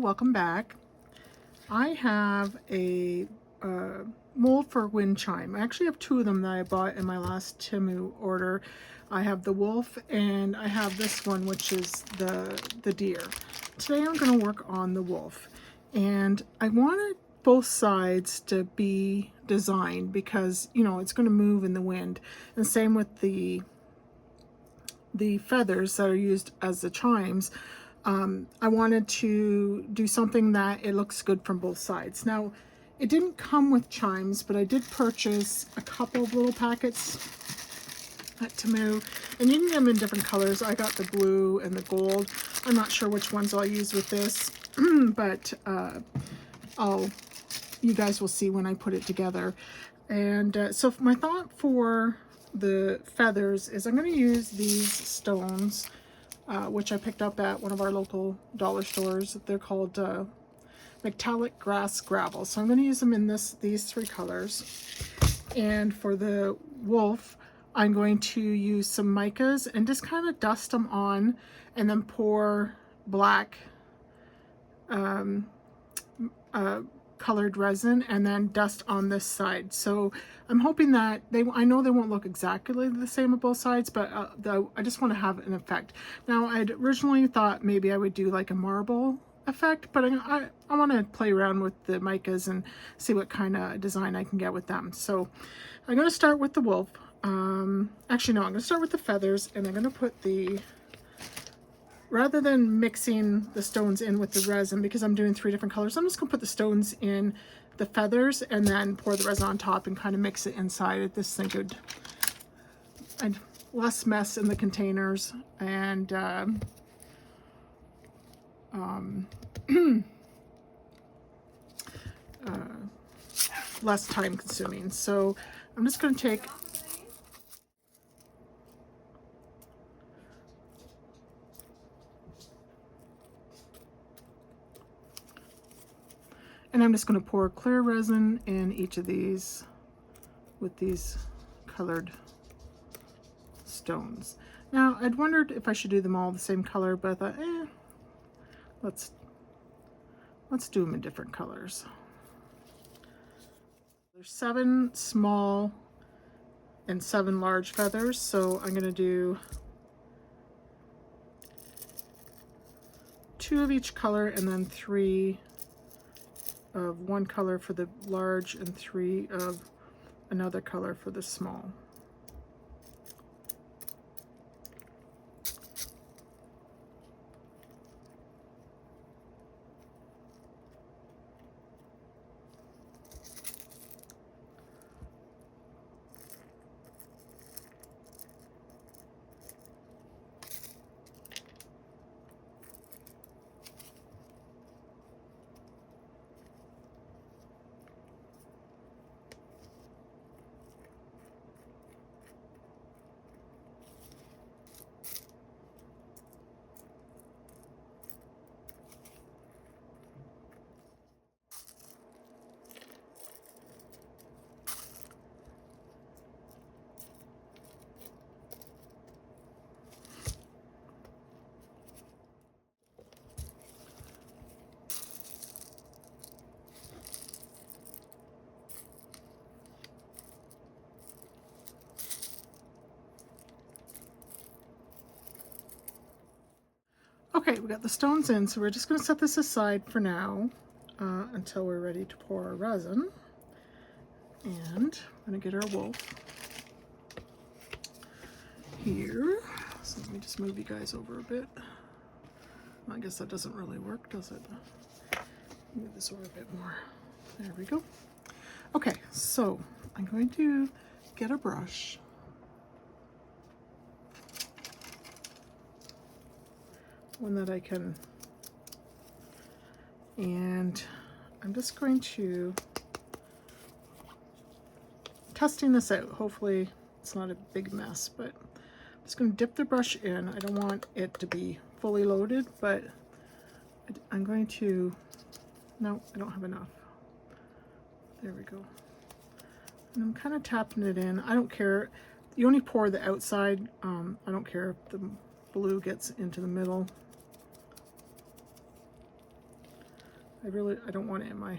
welcome back. I have a mold for Windchime. I actually have two of them that I bought in my last Temu order. I have the wolf and I have this one, which is the deer. Today I'm going to work on the wolf, and I wanted both sides to be designed because, you know, it's going to move in the wind. And same with the feathers that are used as the chimes. I wanted to do something that it looks good from both sides. Now, it didn't come with chimes, but I did purchase a couple of little packets at Temu, and you can get them in different colors. I got the blue and the gold. I'm not sure which ones I'll use with this, but you guys will see when I put it together. And so my thought for the feathers is I'm going to use these stones, which I picked up at one of our local dollar stores. They're called metallic grass gravel. So I'm going to use them in these three colors. And for the wolf, I'm going to use some micas and just kind of dust them on, and then pour black colored resin and then dust on this side. So I'm hoping that I know they won't look exactly the same on both sides, but I just want to have an effect. Now, I'd originally thought maybe I would do like a marble effect, but I want to play around with the micas and see what kind of design I can get with them. So I'm going to start with the wolf. Actually, no, I'm going to start with the feathers, and I'm going to put rather than mixing the stones in with the resin, because I'm doing three different colors, I'm just going to put the stones in the feathers and then pour the resin on top and kind of mix it inside. This thing could add less mess in the containers and less time consuming. So I'm just going to take and I'm just going to pour clear resin in each of these with these colored stones. Now, I'd wondered if I should do them all the same color, but I thought, let's do them in different colors. There's 7 small and 7 large feathers, so I'm going to do 2 of each color and then 3 of one color for the large and 3 of another color for the small. Okay, we got the stones in, so we're just going to set this aside for now until we're ready to pour our resin. And I'm going to get our wolf here. So let me just move you guys over a bit. I guess that doesn't really work, does it? Move this over a bit more. There we go. Okay, so I'm going to get a brush. One that I can, and I'm just going to testing this out. Hopefully it's not a big mess, but I'm just going to dip the brush in. I don't want it to be fully loaded, but I'm going to, no, I don't have enough. There we go. And I'm kind of tapping it in. I don't care. You only pour the outside. I don't care if the blue gets into the middle. I don't want it in my...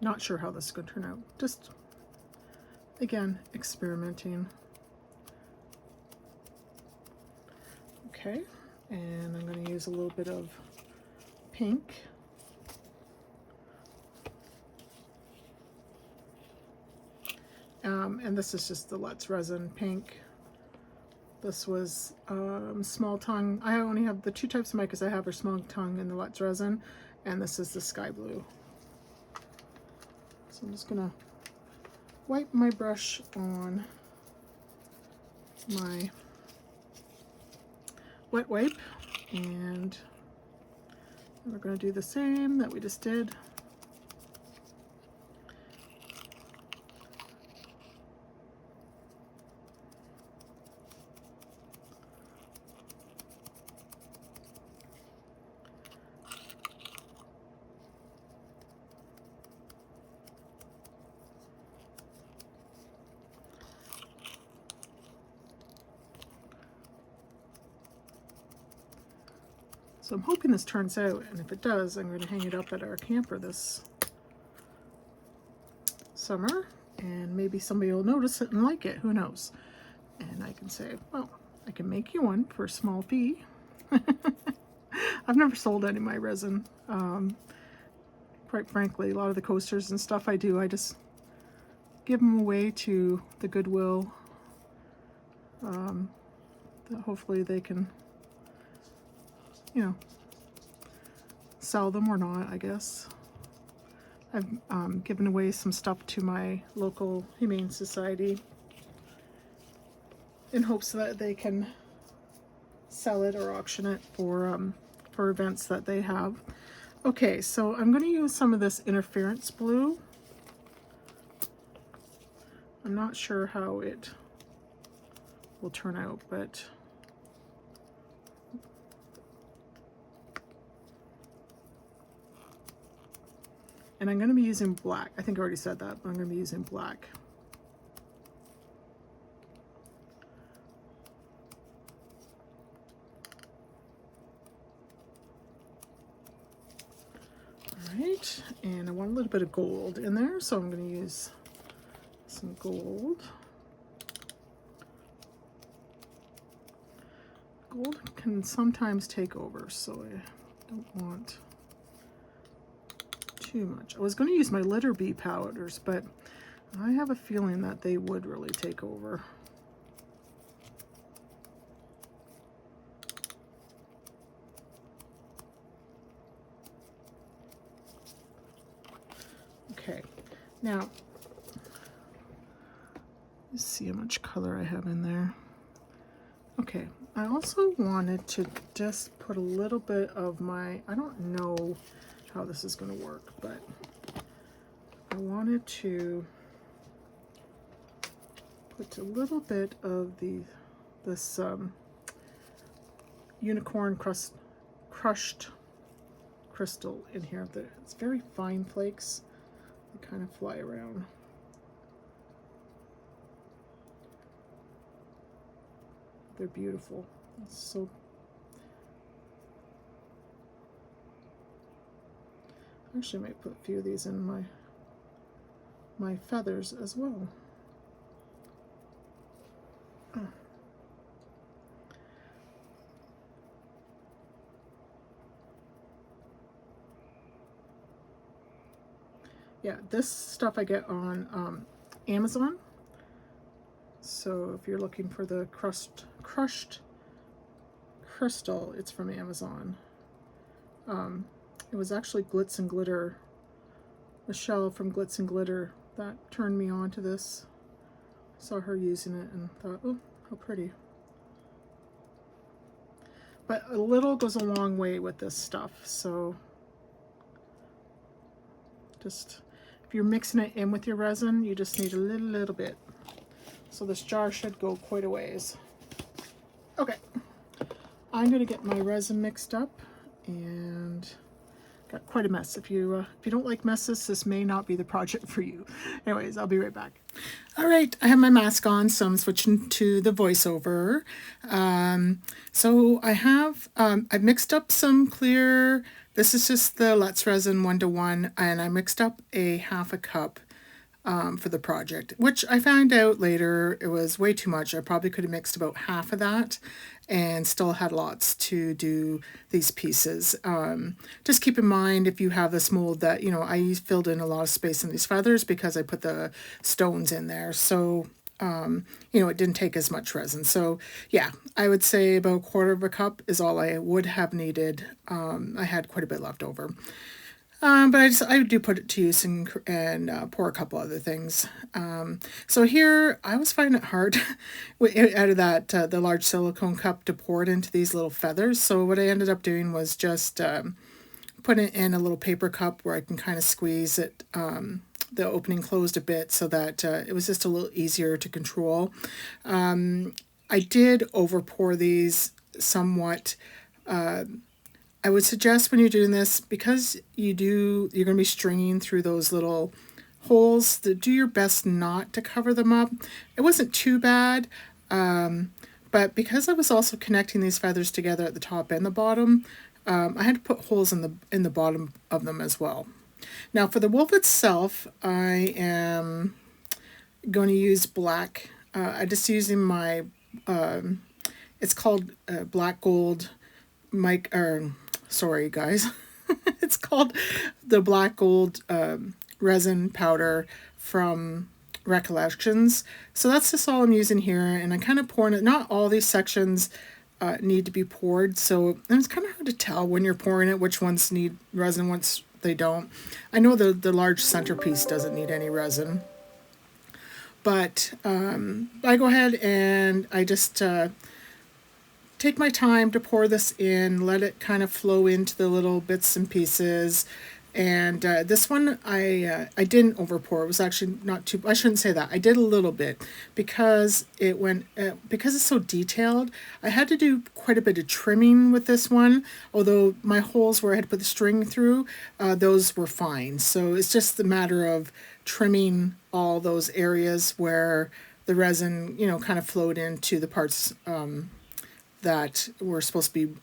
Not sure how this is going to turn out. Just, again, experimenting. Okay, and I'm going to use a little bit of pink. And this is just the Let's Resin pink. This was small tongue. I only have the two types of micas I have are small tongue and the Let's Resin, and this is the sky blue. So I'm just gonna wipe my brush on my wet wipe, and we're gonna do the same that we just did. So I'm hoping this turns out, and if it does, I'm going to hang it up at our camper this summer, and maybe somebody will notice it and like it, who knows. And I can say, well, I can make you one for a small fee. I've never sold any of my resin. Quite frankly, a lot of the coasters and stuff I do, I just give them away to the Goodwill. That hopefully they can, you know, sell them or not, I guess. I've given away some stuff to my local Humane Society in hopes that they can sell it or auction it for events that they have. Okay, so I'm going to use some of this interference blue. I'm not sure how it will turn out, but and I'm going to be using black. I think I already said that, but I'm going to be using black. All right, and I want a little bit of gold in there, so I'm going to use some gold. Gold can sometimes take over, so I don't want too much. I was going to use my litter bee powders, but I have a feeling that they would really take over. Okay, now let's see how much color I have in there. Okay, I also wanted to just put a little bit of my, I don't know how this is going to work, but I wanted to put a little bit of this unicorn crushed crystal in here. It's very fine flakes. They kind of fly around. They're beautiful. It's so actually might put a few of these in my feathers as well. Oh. Yeah, this stuff I get on Amazon. So if you're looking for the crushed crystal, it's from Amazon. It was actually Glitz and Glitter, Michelle from Glitz and Glitter, that turned me on to this. Saw her using it and thought, oh, how pretty. But a little goes a long way with this stuff, so just if you're mixing it in with your resin, you just need a little bit. So this jar should go quite a ways. Okay. I'm going to get my resin mixed up, and got quite a mess. If you don't like messes, this may not be the project for you. Anyways, I'll be right back. All right, I have my mask on, so I'm switching to the voiceover. So I've mixed up some clear. This is just the Let's Resin 1:1, and I mixed up a half a cup for the project, which I found out later it was way too much. I probably could have mixed about half of that and still had lots to do these pieces. Just keep in mind, if you have this mold, that, you know, I filled in a lot of space in these feathers because I put the stones in there. So, you know, it didn't take as much resin. So yeah, I would say about 1/4 of a cup is all I would have needed. I had quite a bit left over. But I do put it to use and pour a couple other things. So here I was finding it hard out of that the large silicone cup to pour it into these little feathers. So what I ended up doing was just put it in a little paper cup where I can kind of squeeze it, the opening closed a bit, so that it was just a little easier to control. I did over pour these somewhat. I would suggest when you're doing this, because you're going to be stringing through those little holes, to do your best not to cover them up. It wasn't too bad, but because I was also connecting these feathers together at the top and the bottom, I had to put holes in the bottom of them as well. Now for the wolf itself, I am going to use black. I'm just using my, it's called black gold sorry guys, it's called the black gold resin powder from Recollections. So that's just all I'm using here, and I'm kind of pouring it. Not all these sections need to be poured, so it's kind of hard to tell when you're pouring it which ones need resin, once they don't. I know the large centerpiece doesn't need any resin, but I go ahead and I just take my time to pour this in, let it kind of flow into the little bits and pieces. And this one I didn't over pour. It was actually not too, I shouldn't say that. I did a little bit because it went, because it's so detailed, I had to do quite a bit of trimming with this one. Although my holes where I had to put the string through, those were fine. So it's just a matter of trimming all those areas where the resin, you know, kind of flowed into the parts that were supposed to be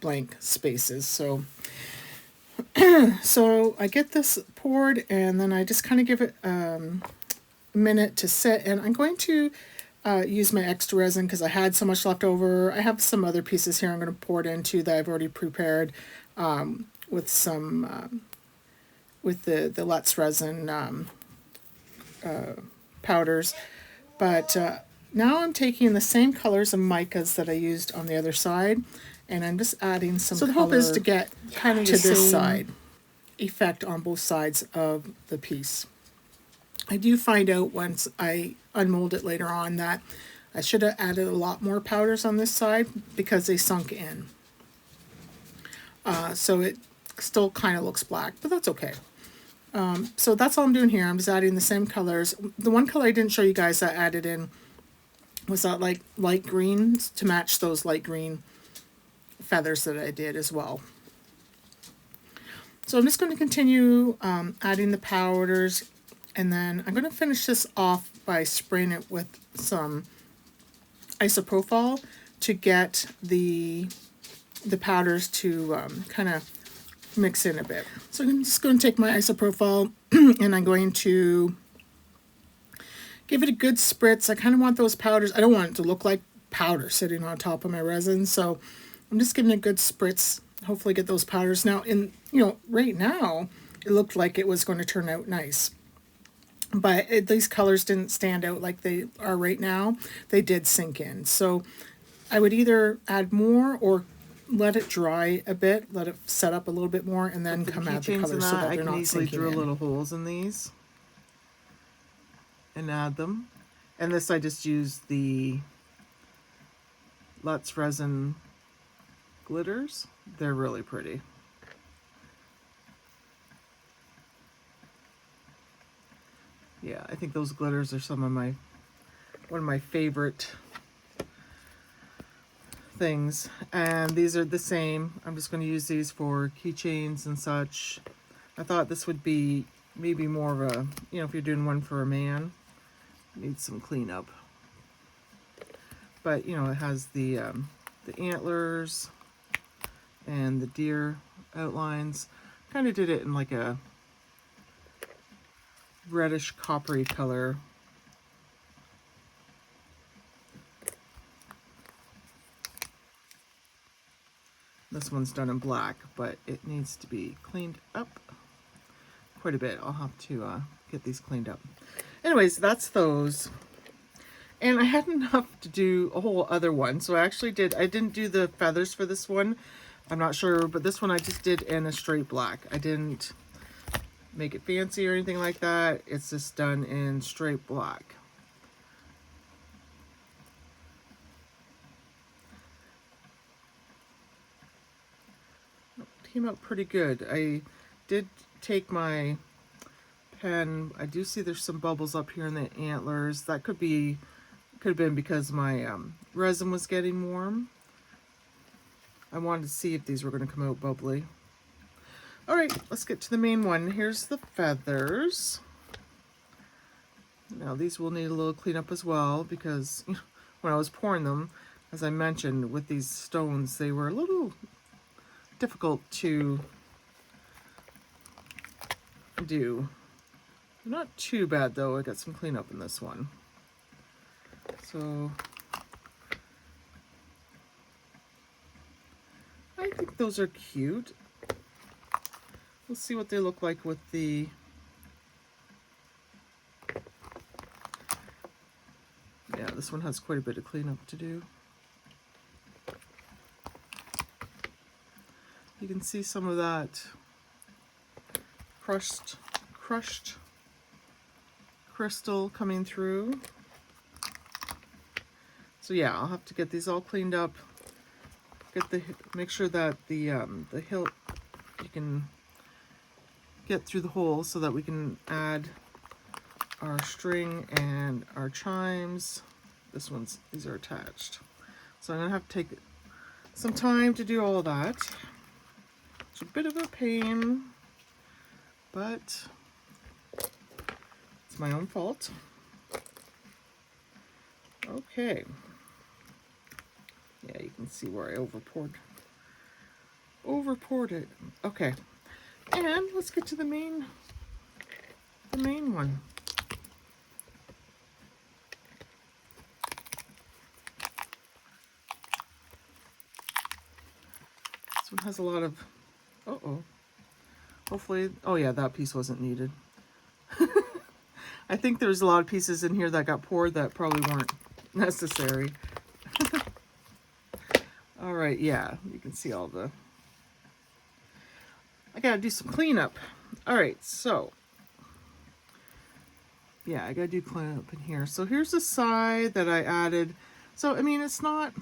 blank spaces. So so I get this poured, and then I just kind of give it a minute to sit, and I'm going to use my extra resin because I had so much left over. I have some other pieces here I'm going to pour it into that I've already prepared with some with the Let's Resin powders. But now I'm taking the same colors of micas that I used on the other side, and I'm just adding some color. So the hope is to get kind of to this side effect on both sides of the piece. I do find out once I unmold it later on that I should have added a lot more powders on this side because they sunk in. So it still kind of looks black, but that's okay. So that's all I'm doing here. I'm just adding the same colors. The one color I didn't show you guys that I added in was that like light green to match those light green feathers that I did as well. So I'm just going to continue adding the powders, and then I'm going to finish this off by spraying it with some isopropyl to get the powders to kind of mix in a bit. So I'm just going to take my isopropyl and I'm going to give it a good spritz. I kind of want those powders, I don't want it to look like powder sitting on top of my resin, so I'm just giving it a good spritz, hopefully get those powders. Now, right now it looked like it was going to turn out nice, but these colors didn't stand out like they are right now. They did sink in, so I would either add more or let it dry a bit, let it set up a little bit more, and then come add the colors so that they're not sinking in. I can easily drill little holes in these and add them. And this I just used the Let's Resin glitters. They're really pretty. Yeah, I think those glitters are one of my favorite things, and these are the same. I'm just going to use these for keychains and such. I thought this would be maybe more of a, you know, if you're doing one for a man, needs some cleanup. But you know, it has the antlers and the deer outlines. Kind of did it in like a reddish coppery color. This one's done in black, but it needs to be cleaned up quite a bit. I'll have to get these cleaned up. Anyways, that's those. And I had enough to do a whole other one. So I didn't do the feathers for this one. I'm not sure, but this one I just did in a straight black. I didn't make it fancy or anything like that. It's just done in straight black. Came out pretty good. I did take my pen. I do see there's some bubbles up here in the antlers. That could have been because my resin was getting warm. I wanted to see if these were going to come out bubbly. All right, let's get to the main one. Here's the feathers. Now these will need a little cleanup as well, because when I was pouring them, as I mentioned, with these stones, they were a little difficult to do. Not too bad though. I got some cleanup in this one. So I think those are cute. We'll see what they look like with the this one has quite a bit of cleanup to do. You can see some of that crushed crystal coming through. So yeah, I'll have to get these all cleaned up. Make sure that the hilt, you can get through the hole so that we can add our string and our chimes. These are attached. So I'm gonna have to take some time to do all that. It's a bit of a pain, but it's my own fault. Okay. Yeah, you can see where I overpoured it. Okay. And let's get to the main one. This one has a lot of, hopefully, oh yeah, that piece wasn't needed. I think there's a lot of pieces in here that got poured that probably weren't necessary. All right, yeah, you can see all the, I gotta do some cleanup. All right, so, yeah, I gotta do cleanup in here. So here's the side that I added. So, I mean, it's not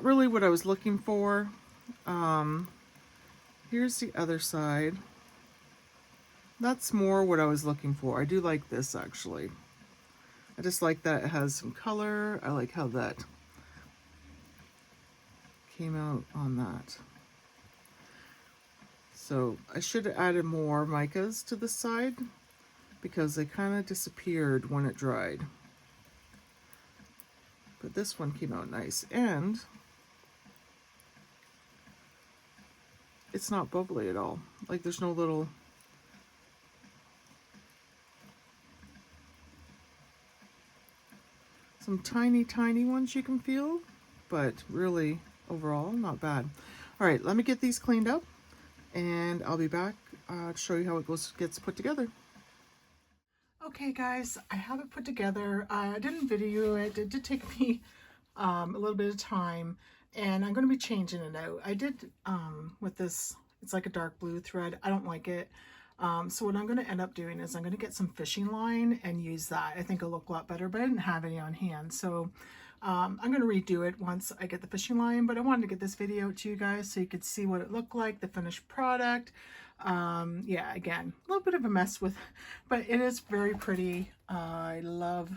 really what I was looking for. Here's the other side. That's more what I was looking for. I do like this, actually. I just like that it has some color. I like how that came out on that. So I should have added more micas to the side because they kind of disappeared when it dried. But this one came out nice, and it's not bubbly at all. Like, there's no little, some tiny ones you can feel, but really overall not bad. All right, let me get these cleaned up and I'll be back to show you how it gets put together. Okay guys, I have it put together. I didn't video it. It did take me a little bit of time, and I'm going to be changing it out. I did with this, it's like a dark blue thread. I don't like it. So what I'm going to end up doing is I'm going to get some fishing line and use that. I think it'll look a lot better, but I didn't have any on hand. So I'm going to redo it once I get the fishing line, but I wanted to get this video to you guys so you could see what it looked like, the finished product. Yeah, again, a little bit of a mess with, but it is very pretty. I love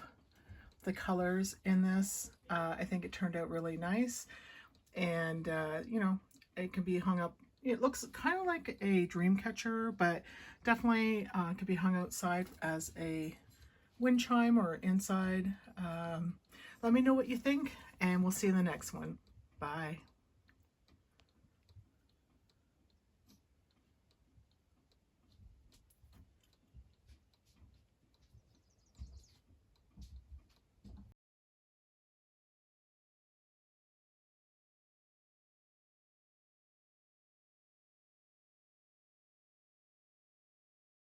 the colors in this. I think it turned out really nice, and you know, it can be hung up. It looks kind of like a dream catcher, but definitely can be hung outside as a wind chime or inside. Let me know what you think, and we'll see you in the next one. Bye.